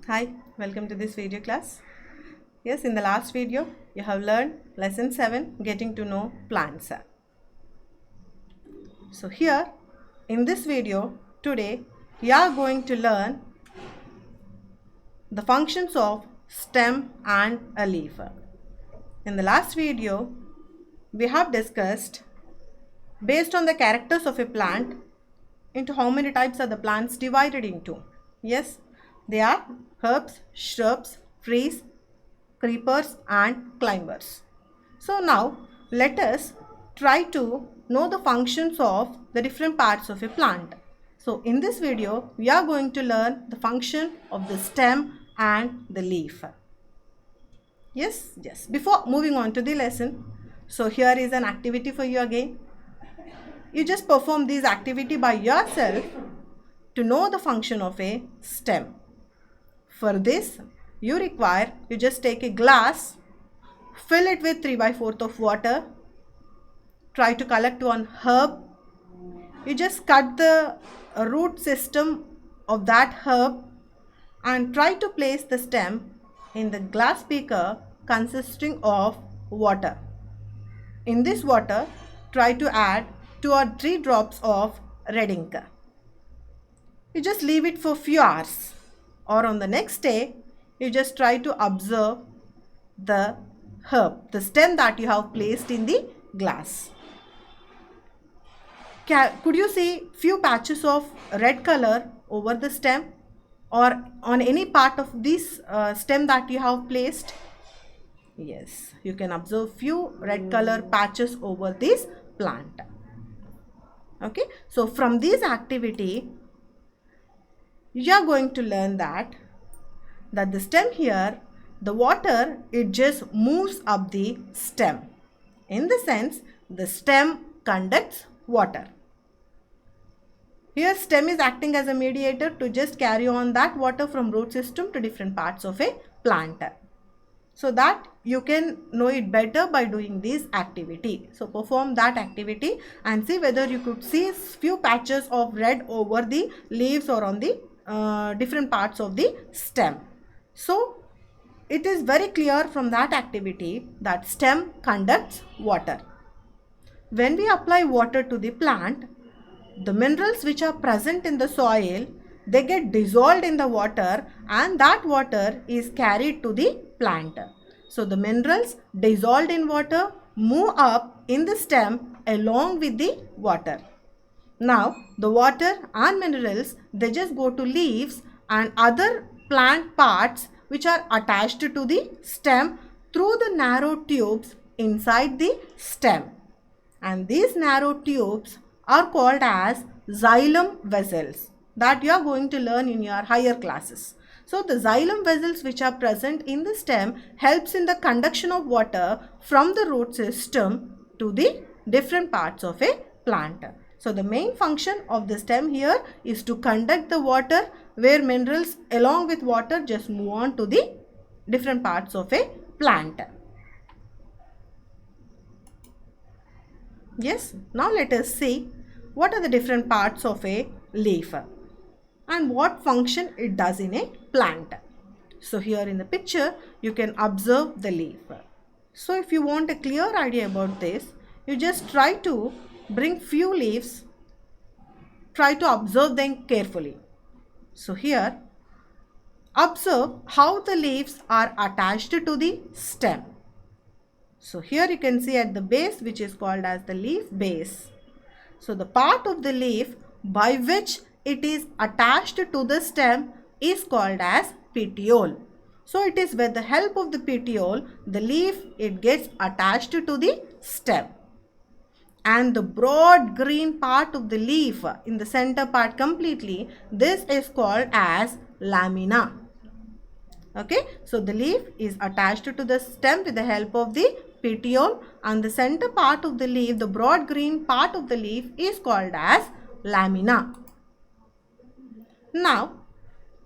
Hi, welcome to this video class. Yes, in the last video, you have learned lesson 7, getting to know plants. So here, in this video, today, we are going to learn the functions of stem and a leaf. In the last video, we have discussed based on the characters of a plant into how many types are the plants divided into. Yes, they are herbs, shrubs, trees, creepers and climbers. So now let us try to know the functions of the different parts of a plant. So in this video we are going to learn the function of the stem and the leaf. Yes. Before moving on to the lesson, so here is an activity for you again. You just perform this activity by yourself to know the function of a stem. For this, you just take a glass, fill it with 3/4 of water, try to collect one herb. You just cut the root system of that herb and try to place the stem in the glass beaker consisting of water. In this water, try to add 2 or 3 drops of red ink. You just leave it for few hours, or on the next day you just try to observe the herb, the stem that you have placed in the glass. Could you see few patches of red color over the stem or on any part of this stem that you have placed? Yes, you can observe few red color patches over this plant. Okay, so from this activity you are going to learn that the stem here, the water, it just moves up the stem. In the sense, the stem conducts water. Here stem is acting as a mediator to just carry on that water from root system to different parts of a plant. So that you can know it better by doing this activity. So perform that activity and see whether you could see few patches of red over the leaves or on the different parts of the stem. So it is very clear from that activity that stem conducts water. When we apply water to the plant, the minerals which are present in the soil, they get dissolved in the water and that water is carried to the plant. So the minerals dissolved in water move up in the stem along with the water. Now the water and minerals, they just go to leaves and other plant parts which are attached to the stem through the narrow tubes inside the stem. And these narrow tubes are called as xylem vessels that you are going to learn in your higher classes. So the xylem vessels which are present in the stem helps in the conduction of water from the root system to the different parts of a plant. So the main function of the stem here is to conduct the water where minerals along with water just move on to the different parts of a plant. Yes, now let us see what are the different parts of a leaf and what function it does in a plant. So here in the picture you can observe the leaf. So if you want a clear idea about this, you just try to bring few leaves, try to observe them carefully. So here observe how the leaves are attached to the stem. So here you can see at the base, which is called as the leaf base. So the part of the leaf by which it is attached to the stem is called as petiole. So it is with the help of the petiole, the leaf, it gets attached to the stem. And the broad green part of the leaf in the center part completely, this is called as lamina. Okay, so the leaf is attached to the stem with the help of the petiole and the center part of the leaf, the broad green part of the leaf, is called as lamina. Now,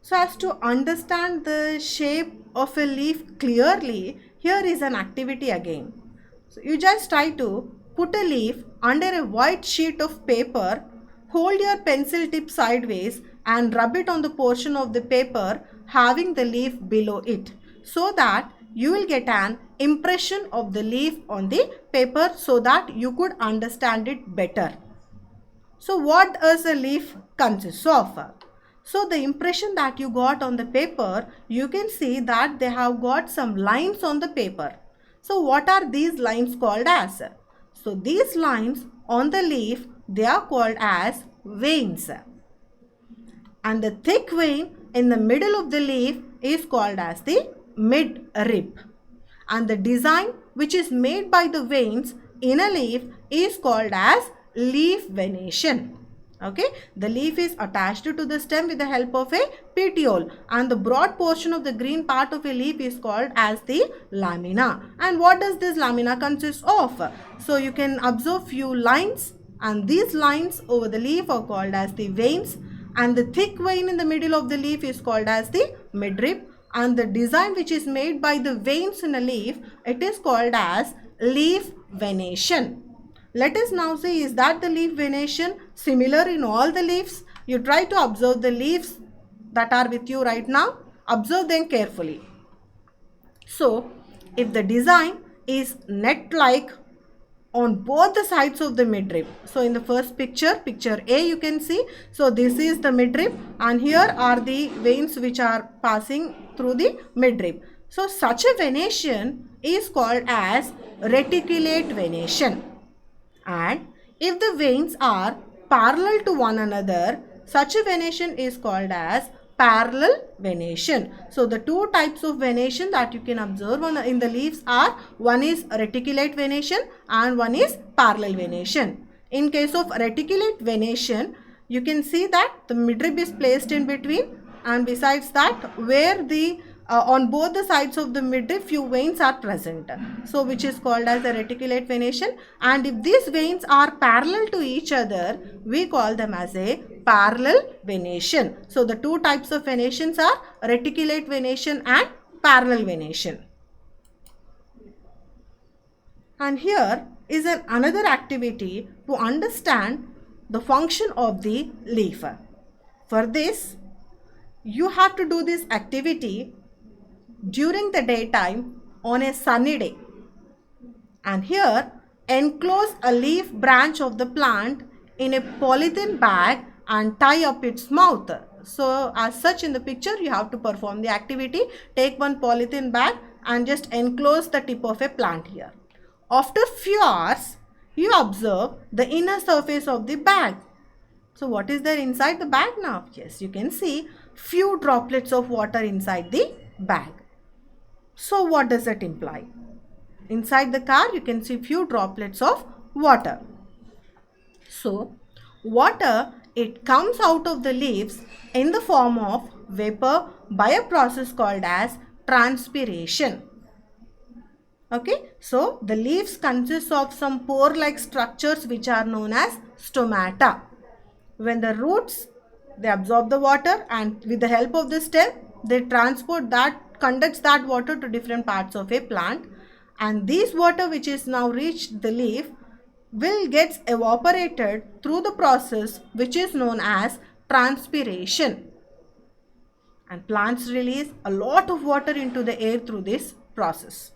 so as to understand the shape of a leaf clearly, here is an activity again. So you just try to put a leaf under a white sheet of paper, hold your pencil tip sideways, and rub it on the portion of the paper having the leaf below it, so that you will get an impression of the leaf on the paper so that you could understand it better. So what does a leaf consist of? So the impression that you got on the paper, you can see that they have got some lines on the paper. So what are these lines called as? So these lines on the leaf, they are called as veins. And the thick vein in the middle of the leaf is called as the midrib. And the design which is made by the veins in a leaf is called as leaf venation. Okay, the leaf is attached to the stem with the help of a petiole, and the broad portion of the green part of a leaf is called as the lamina. And what does this lamina consist of? So you can observe few lines, and these lines over the leaf are called as the veins, and the thick vein in the middle of the leaf is called as the midrib, and the design which is made by the veins in a leaf, it is called as leaf venation. Let us now see, is that the leaf venation similar in all the leaves? You try to observe the leaves that are with you right now. Observe them carefully. So, if the design is net-like on both the sides of the midrib. So, in the first picture, picture A, you can see. So, this is the midrib, and here are the veins which are passing through the midrib. So, such a venation is called as reticulate venation. And if the veins are parallel to one another, such a venation is called as parallel venation. So the two types of venation that you can observe in the leaves are, one is reticulate venation and one is parallel venation. In case of reticulate venation, you can see that the midrib is placed in between, and besides that, where the on both the sides of the midrib few veins are present, so which is called as the reticulate venation. And if these veins are parallel to each other, we call them as a parallel venation. So the two types of venations are reticulate venation and parallel venation. And here is another activity to understand the function of the leaf. For this, you have to do this activity during the daytime on a sunny day. And here, enclose a leaf branch of the plant in a polythene bag and tie up its mouth. So as such, in the picture, you have to perform the activity. Take one polythene bag and just enclose the tip of a plant here. After few hours, you observe the inner surface of the bag. So what is there inside the bag now? Yes, you can see few droplets of water inside the bag. So what does that imply? Inside the car, you can see few droplets of water. So water, it comes out of the leaves in the form of vapor by a process called as transpiration. Okay, so the leaves consist of some pore-like structures which are known as stomata. When the roots, they absorb the water, and with the help of the stem, they conducts that water to different parts of a plant, and this water which is now reached the leaf will get evaporated through the process which is known as transpiration, and plants release a lot of water into the air through this process.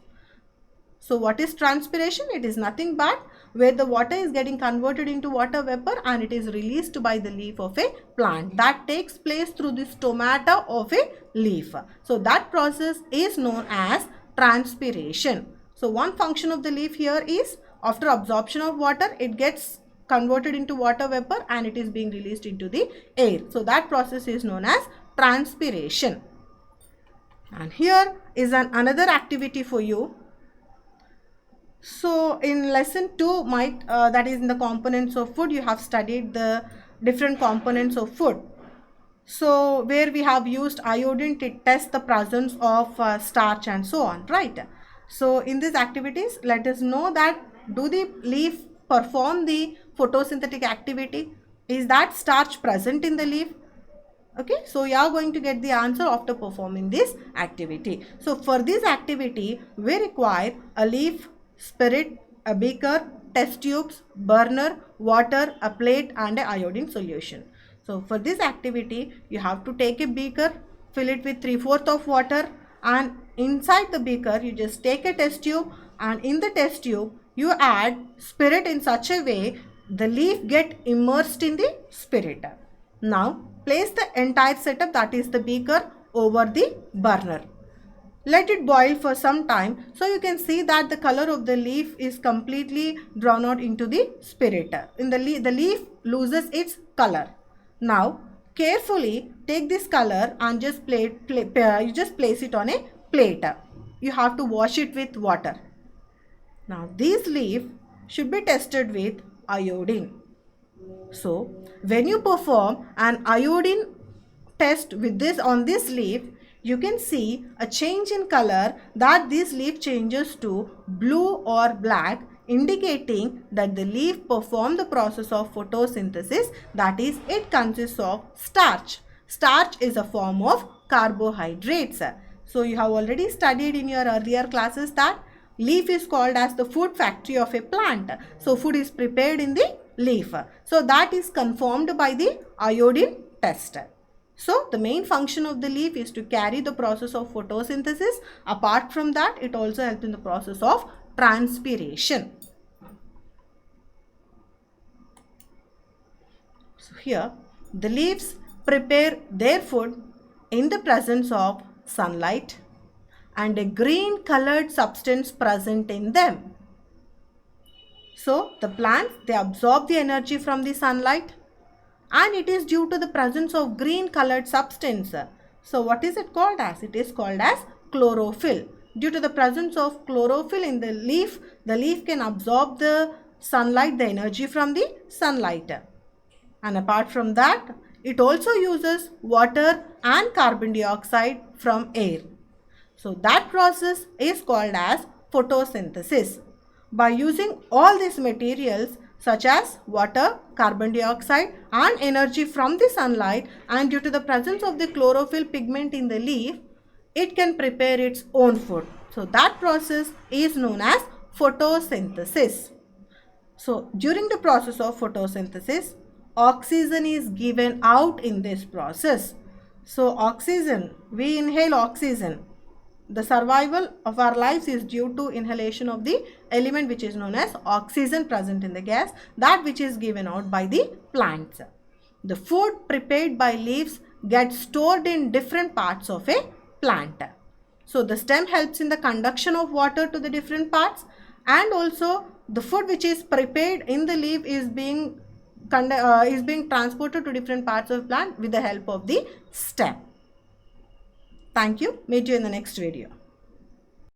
So what is transpiration? It is nothing but where the water is getting converted into water vapor and it is released by the leaf of a plant. That takes place through the stomata of a leaf. So that process is known as transpiration. So one function of the leaf here is, after absorption of water, it gets converted into water vapor and it is being released into the air. So that process is known as transpiration. And here is another activity for you. So in lesson 2, that is in the components of food, you have studied the different components of food. So where we have used iodine to test the presence of starch and so on, right? So in these activities, let us know that, do the leaf perform the photosynthetic activity? Is that starch present in the leaf? Okay, so you are going to get the answer after performing this activity. So for this activity, we require a leaf, spirit, a beaker, test tubes, burner, water, a plate and a iodine solution. So for this activity, you have to take a beaker, fill it with 3/4 of water, and inside the beaker, you just take a test tube, and in the test tube, you add spirit in such a way the leaf get immersed in the spirit. Now place the entire setup, that is the beaker, over the burner. Let it boil for some time. So you can see that the color of the leaf is completely drawn out into the spirit. In the leaf loses its color. Now carefully take this color and just you just place it on a plate. You have to wash it with water. Now this leaf should be tested with iodine. So when you perform an iodine test with this on this leaf, you can see a change in color, that this leaf changes to blue or black, indicating that the leaf performed the process of photosynthesis, that is, it consists of starch. Starch is a form of carbohydrates. So you have already studied in your earlier classes that leaf is called as the food factory of a plant. So food is prepared in the leaf. So that is confirmed by the iodine test. So the main function of the leaf is to carry the process of photosynthesis. Apart from that, it also helps in the process of transpiration. So here the leaves prepare their food in the presence of sunlight and a green colored substance present in them. So the plants, they absorb the energy from the sunlight, and it is due to the presence of green colored substance. So what is it called as? It is called as chlorophyll. Due to the presence of chlorophyll in the leaf can absorb the sunlight, the energy from the sunlight. And apart from that, it also uses water and carbon dioxide from air. So that process is called as photosynthesis. By using all these materials such as water, carbon dioxide and energy from the sunlight, and due to the presence of the chlorophyll pigment in the leaf, it can prepare its own food. So that process is known as photosynthesis. So during the process of photosynthesis, oxygen is given out in this process. So oxygen, we inhale oxygen. The survival of our lives is due to inhalation of the element which is known as oxygen present in the gas, that which is given out by the plants. The food prepared by leaves gets stored in different parts of a plant. So the stem helps in the conduction of water to the different parts, and also the food which is prepared in the leaf is being transported to different parts of the plant with the help of the stem. Thank you. Meet you in the next video.